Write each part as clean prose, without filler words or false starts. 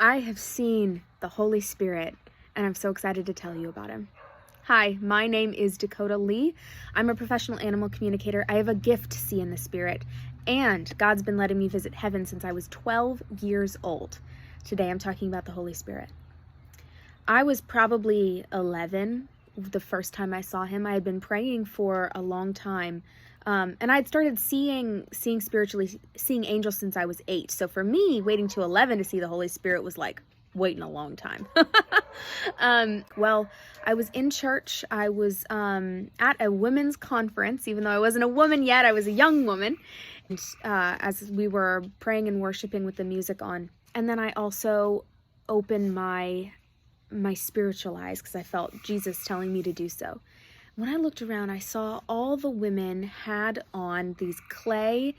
I have seen the Holy Spirit, and I'm so excited to tell you about him. Hi, my name is Dakota Lee. I'm a professional animal communicator. I have a gift to see in the Spirit, and God's been letting me visit heaven since I was 12 years old. Today I'm talking about the Holy Spirit. I was probably 11 the first time I saw him. I had been praying for a long time. And I'd started seeing angels since I was 8. So for me, waiting to 11 to see the Holy Spirit was like waiting a long time. Well, I was in church. I was at a women's conference. Even though I wasn't a woman yet, I was a young woman. And as we were praying and worshiping with the music on. And then I also opened my spiritual eyes because I felt Jesus telling me to do so. When I looked around, I saw all the women had on these clay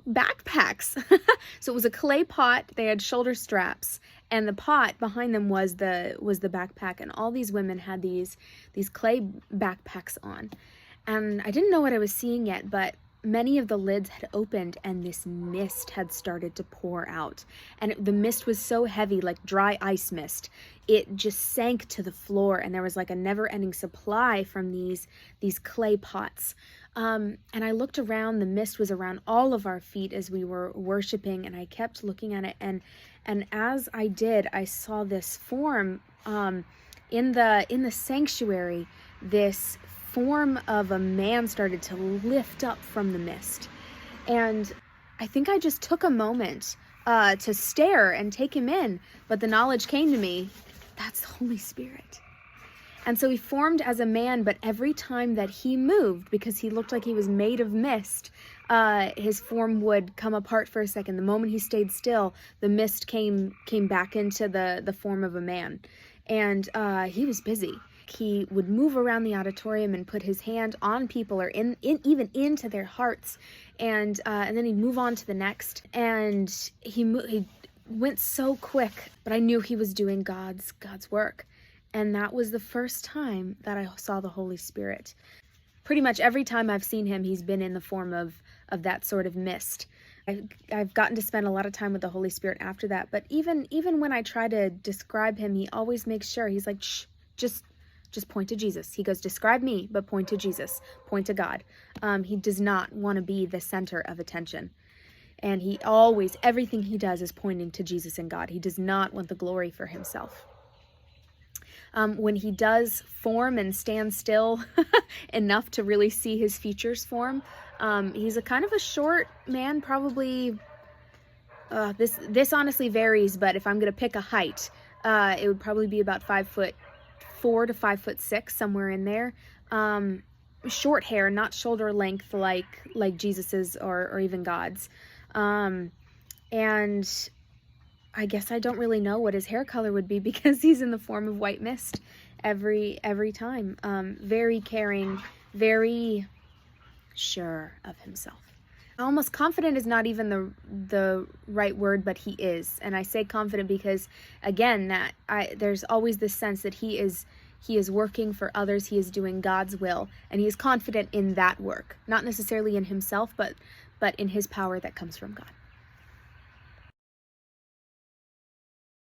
backpacks. So it was a clay pot. They had shoulder straps, and the pot behind them was the backpack. And all these women had these clay backpacks on. And I didn't know what I was seeing yet, but many of the lids had opened and this mist had started to pour out. And the mist was so heavy, like dry ice mist. It just sank to the floor, and there was like a never-ending supply from these clay pots. And I looked around. The mist was around all of our feet as we were worshiping, and I kept looking at it. And as I did, I saw this form in the sanctuary. This form of a man started to lift up from the mist. And I think I just took a moment to stare and take him in. But the knowledge came to me, that's the Holy Spirit. And so he formed as a man, but every time that he moved, because he looked like he was made of mist, his form would come apart for a second. The moment he stayed still, the mist came back into the form of a man. And he was busy. He would move around the auditorium and put his hand on people, or even into their hearts, and then he'd move on to the next. And he went so quick, but I knew he was doing God's work. And that was the first time that I saw the Holy Spirit. Pretty much every time I've seen him, he's been in the form of that sort of mist. I've gotten to spend a lot of time with the Holy Spirit after that. But even when I try to describe him, he always makes sure, he's like, shh, just point to Jesus. He goes, describe me, but point to Jesus, point to God. He does not want to be the center of attention. And he always, everything he does is pointing to Jesus and God. He does not want the glory for himself. When he does form and stand still enough to really see his features form, he's a kind of a short man, probably, this honestly varies, but if I'm going to pick a height, it would probably be about 5'4" to 5'6", somewhere in there. Short hair, not shoulder length like Jesus's or even God's. And I guess I don't really know what his hair color would be because he's in the form of white mist every time. Very caring, very sure of himself. Almost confident is not even the right word, but he is. And I say confident because, again, there's always this sense that he is working for others. He is doing God's will, and he is confident in that work, not necessarily in himself, but in his power that comes from God.